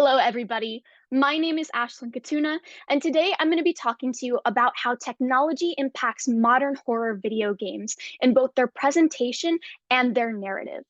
Hello, everybody. My name is Ashlyn Katuna, and today I'm going to be talking to you about how technology impacts modern horror video games in both their presentation and their narrative.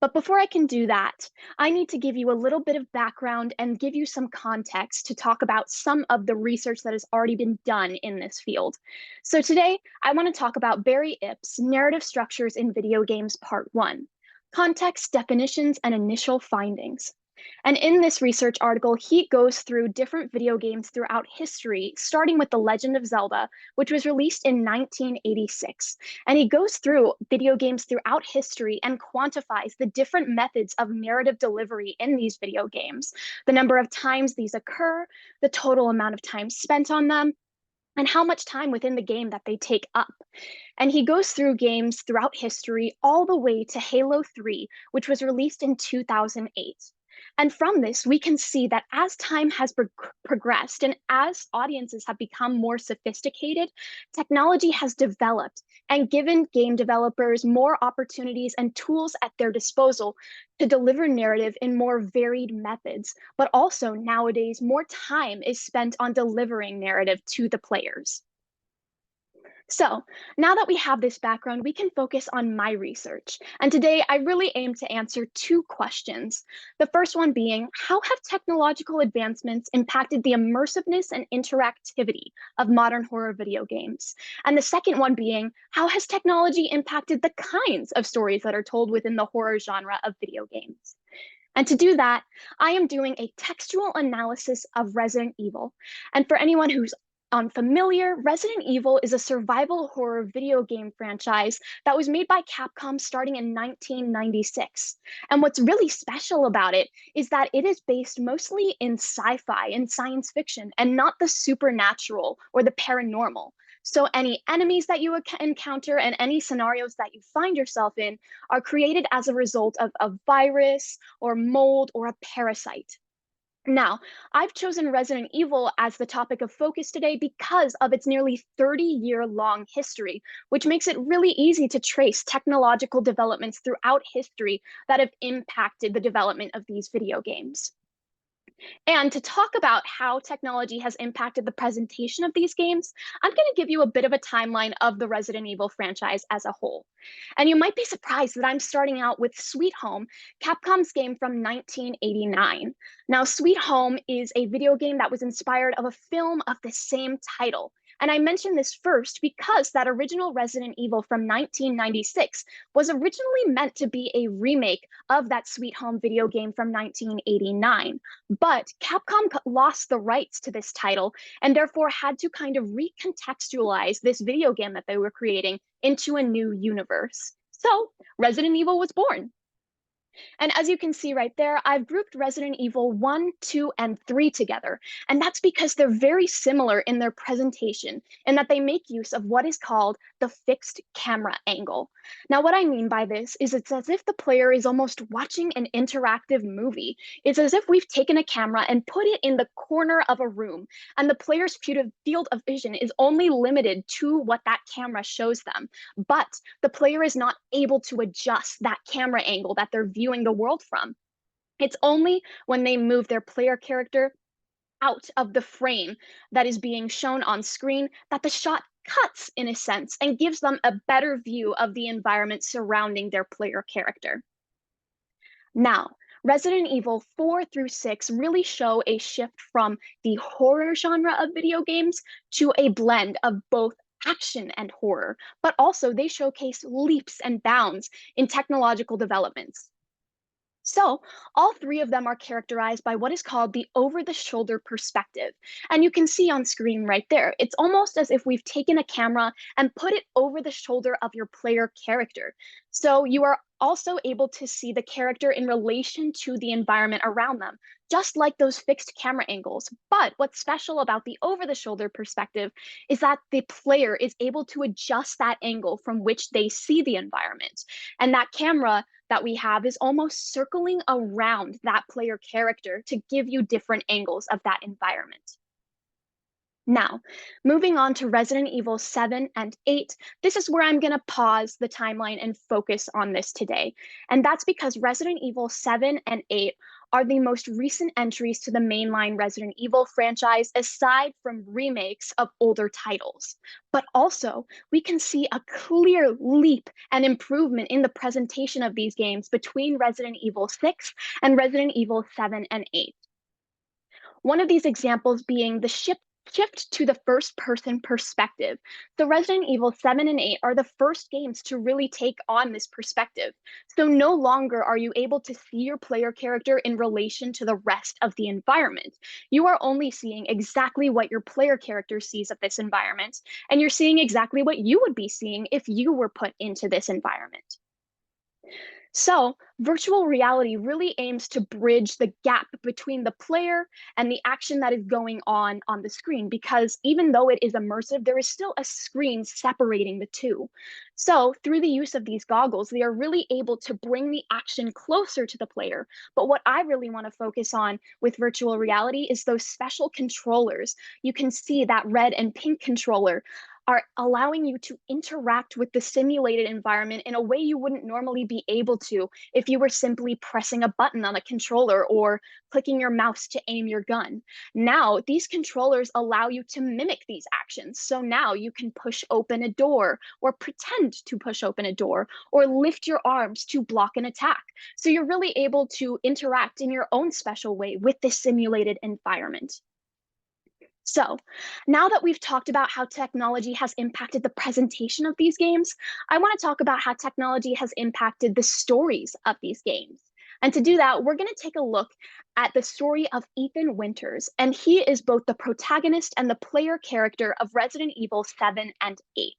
But before I can do that, I need to give you a little bit of background and give you some context to talk about some of the research that has already been done in this field. So today, I want to talk about Barry Ipps' Narrative Structures in Video Games Part 1, Context, Definitions, and Initial Findings. And in this research article, he goes through different video games throughout history, starting with The Legend of Zelda, which was released in 1986. And he goes through video games throughout history and quantifies the different methods of narrative delivery in these video games, the number of times these occur, the total amount of time spent on them, and how much time within the game that they take up. And he goes through games throughout history all the way to Halo 3, which was released in 2008. And from this, we can see that as time has progressed and as audiences have become more sophisticated, technology has developed and given game developers more opportunities and tools at their disposal to deliver narrative in more varied methods. But also nowadays, more time is spent on delivering narrative to the players. So now that we have this background, we can focus on my research. And today I really aim to answer two questions. The first one being, how have technological advancements impacted the immersiveness and interactivity of modern horror video games? And the second one being, how has technology impacted the kinds of stories that are told within the horror genre of video games? And to do that, I am doing a textual analysis of Resident Evil. And for anyone who's unfamiliar, Resident Evil is a survival horror video game franchise that was made by Capcom starting in 1996. And what's really special about it is that it is based mostly in sci-fi and science fiction and not the supernatural or the paranormal. So any enemies that you encounter and any scenarios that you find yourself in are created as a result of a virus or mold or a parasite. Now, I've chosen Resident Evil as the topic of focus today because of its nearly 30-year-long history, which makes it really easy to trace technological developments throughout history that have impacted the development of these video games. And to talk about how technology has impacted the presentation of these games, I'm going to give you a bit of a timeline of the Resident Evil franchise as a whole. And you might be surprised that I'm starting out with Sweet Home, Capcom's game from 1989. Now, Sweet Home is a video game that was inspired of a film of the same title. And I mention this first because that original Resident Evil from 1996 was originally meant to be a remake of that Sweet Home video game from 1989. But Capcom lost the rights to this title and therefore had to kind of recontextualize this video game that they were creating into a new universe. So Resident Evil was born. And as you can see right there, I've grouped Resident Evil 1, 2, and 3 together. And that's because they're very similar in their presentation in that they make use of what is called the fixed camera angle. Now, what I mean by this is it's as if the player is almost watching an interactive movie. It's as if we've taken a camera and put it in the corner of a room, and the player's field of vision is only limited to what that camera shows them. But the player is not able to adjust that camera angle that they're viewing the world from. It's only when they move their player character out of the frame that is being shown on screen that the shot cuts in a sense and gives them a better view of the environment surrounding their player character. Now, Resident Evil 4 through 6 really show a shift from the horror genre of video games to a blend of both action and horror, but also they showcase leaps and bounds in technological developments. So all three of them are characterized by what is called the over-the-shoulder perspective. And you can see on screen right there, it's almost as if we've taken a camera and put it over the shoulder of your player character. So you are also able to see the character in relation to the environment around them, just like those fixed camera angles. But what's special about the over-the-shoulder perspective is that the player is able to adjust that angle from which they see the environment. And that camera that we have is almost circling around that player character to give you different angles of that environment. Now, moving on to Resident Evil 7 and 8, this is where I'm going to pause the timeline and focus on this today. And that's because Resident Evil 7 and 8 are the most recent entries to the mainline Resident Evil franchise, aside from remakes of older titles. But also, we can see a clear leap and improvement in the presentation of these games between Resident Evil 6 and Resident Evil 7 and 8. One of these examples being the shift to the first person perspective. So Resident Evil 7 and 8 are the first games to really take on this perspective. So no longer are you able to see your player character in relation to the rest of the environment. You are only seeing exactly what your player character sees of this environment, and you're seeing exactly what you would be seeing if you were put into this environment. So, virtual reality really aims to bridge the gap between the player and the action that is going on the screen, because even though it is immersive, there is still a screen separating the two. So, through the use of these goggles, they are really able to bring the action closer to the player. But what I really want to focus on with virtual reality is those special controllers. You can see that red and pink controller are allowing you to interact with the simulated environment in a way you wouldn't normally be able to if you were simply pressing a button on a controller or clicking your mouse to aim your gun. Now, these controllers allow you to mimic these actions. So now you can push open a door or pretend to push open a door or lift your arms to block an attack. So you're really able to interact in your own special way with this simulated environment. So, now that we've talked about how technology has impacted the presentation of these games, I want to talk about how technology has impacted the stories of these games. And to do that, we're going to take a look at the story of Ethan Winters, and he is both the protagonist and the player character of Resident Evil 7 and 8.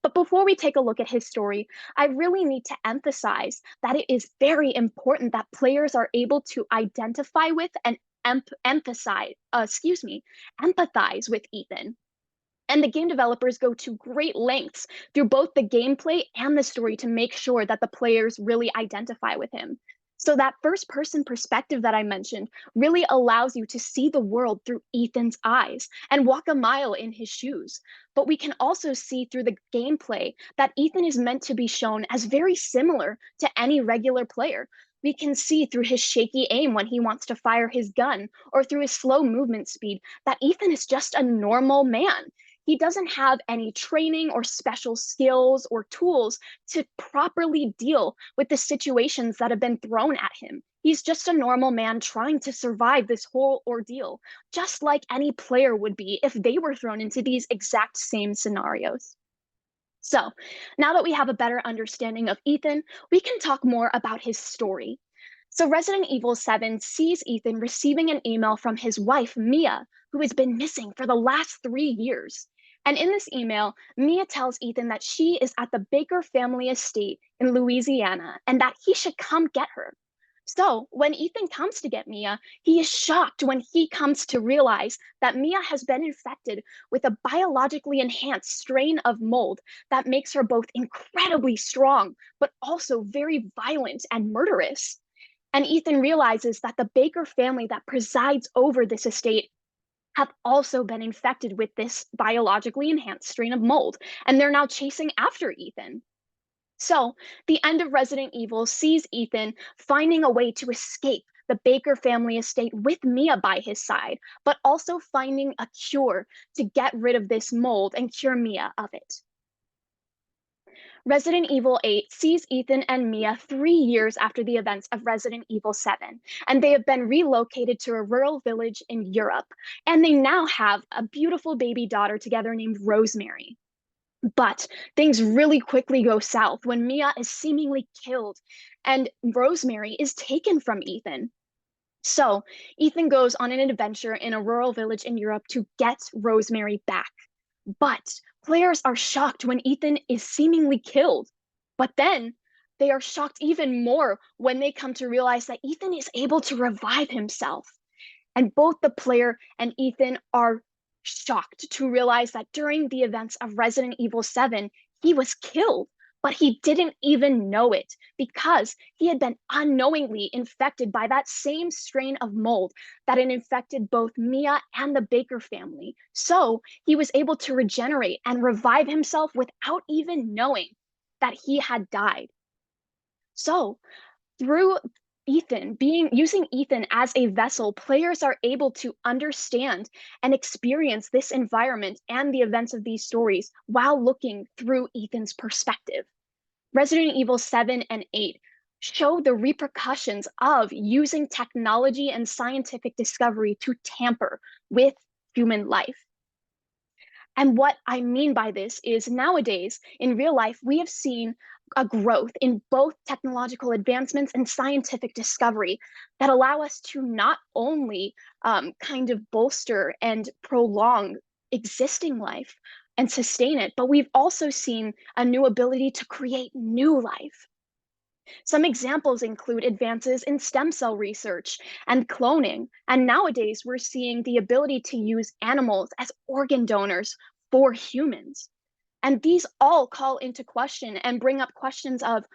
But before we take a look at his story, I really need to emphasize that it is very important that players are able to identify with and empathize with Ethan. And the game developers go to great lengths through both the gameplay and the story to make sure that the players really identify with him. So that first person perspective that I mentioned really allows you to see the world through Ethan's eyes and walk a mile in his shoes. But we can also see through the gameplay that Ethan is meant to be shown as very similar to any regular player. We can see through his shaky aim when he wants to fire his gun, or through his slow movement speed, that Ethan is just a normal man. He doesn't have any training or special skills or tools to properly deal with the situations that have been thrown at him. He's just a normal man trying to survive this whole ordeal, just like any player would be if they were thrown into these exact same scenarios. So, now that we have a better understanding of Ethan, we can talk more about his story. So, Resident Evil 7 sees Ethan receiving an email from his wife, Mia, who has been missing for the last 3 years. And in this email, Mia tells Ethan that she is at the Baker family estate in Louisiana and that he should come get her. So, when Ethan comes to get Mia, he is shocked when he comes to realize that Mia has been infected with a biologically enhanced strain of mold that makes her both incredibly strong, but also very violent and murderous. And Ethan realizes that the Baker family that presides over this estate have also been infected with this biologically enhanced strain of mold, and they're now chasing after Ethan. So, the end of Resident Evil sees Ethan finding a way to escape the Baker family estate with Mia by his side, but also finding a cure to get rid of this mold and cure Mia of it. Resident Evil 8 sees Ethan and Mia 3 years after the events of Resident Evil 7, and they have been relocated to a rural village in Europe, and they now have a beautiful baby daughter together named Rosemary. But things really quickly go south when Mia is seemingly killed and Rosemary is taken from Ethan. So Ethan goes on an adventure in a rural village in Europe to get Rosemary back. But players are shocked when Ethan is seemingly killed. But then they are shocked even more when they come to realize that Ethan is able to revive himself. And both the player and Ethan are shocked to realize that during the events of Resident Evil 7, he was killed, but he didn't even know it because he had been unknowingly infected by that same strain of mold that had infected both Mia and the Baker family. So he was able to regenerate and revive himself without even knowing that he had died. So through Using Ethan as a vessel, players are able to understand and experience this environment and the events of these stories while looking through Ethan's perspective. Resident Evil 7 and 8 show the repercussions of using technology and scientific discovery to tamper with human life. And what I mean by this is nowadays, in real life, we have seen a growth in both technological advancements and scientific discovery that allow us to not only kind of bolster and prolong existing life and sustain it, but we've also seen a new ability to create new life. Some examples include advances in stem cell research and cloning. And nowadays, we're seeing the ability to use animals as organ donors for humans. And these all call into question and bring up questions of,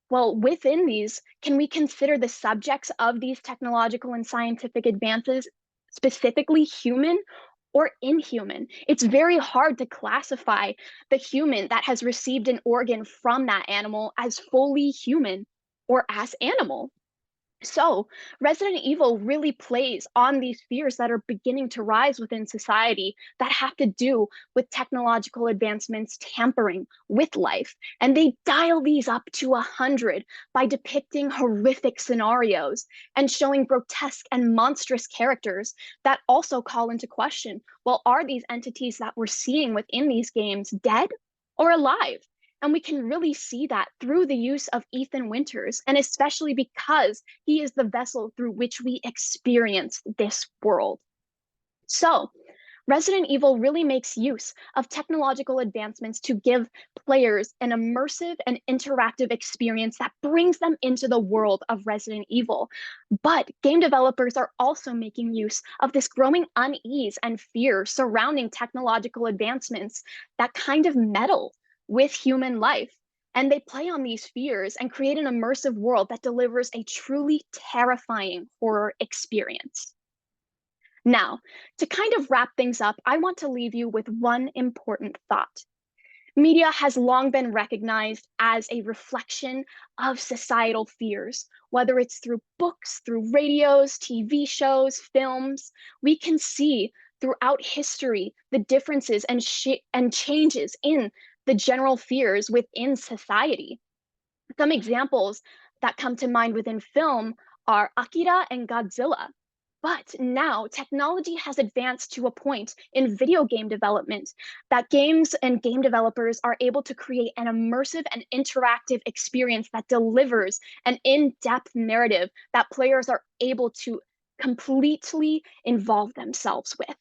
well, within these, can we consider the subjects of these technological and scientific advances specifically human or inhuman? It's very hard to classify the human that has received an organ from that animal as fully human or as animal. So, Resident Evil really plays on these fears that are beginning to rise within society that have to do with technological advancements tampering with life. And they dial these up to 100 by depicting horrific scenarios and showing grotesque and monstrous characters that also call into question, well, are these entities that we're seeing within these games dead or alive? And we can really see that through the use of Ethan Winters, and especially because he is the vessel through which we experience this world. So, Resident Evil really makes use of technological advancements to give players an immersive and interactive experience that brings them into the world of Resident Evil. But game developers are also making use of this growing unease and fear surrounding technological advancements that kind of meddle with human life. And they play on these fears and create an immersive world that delivers a truly terrifying horror experience. Now, to kind of wrap things up, I want to leave you with one important thought. Media has long been recognized as a reflection of societal fears, whether it's through books, through radios, TV shows, films. We can see throughout history the differences and changes in the general fears within society. Some examples that come to mind within film are Akira and Godzilla. But now technology has advanced to a point in video game development that games and game developers are able to create an immersive and interactive experience that delivers an in-depth narrative that players are able to completely involve themselves with.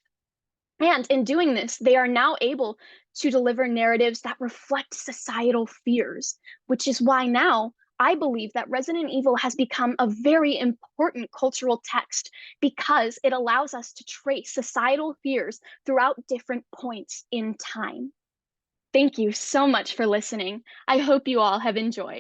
And in doing this, they are now able to deliver narratives that reflect societal fears, which is why now I believe that Resident Evil has become a very important cultural text because it allows us to trace societal fears throughout different points in time. Thank you so much for listening. I hope you all have enjoyed.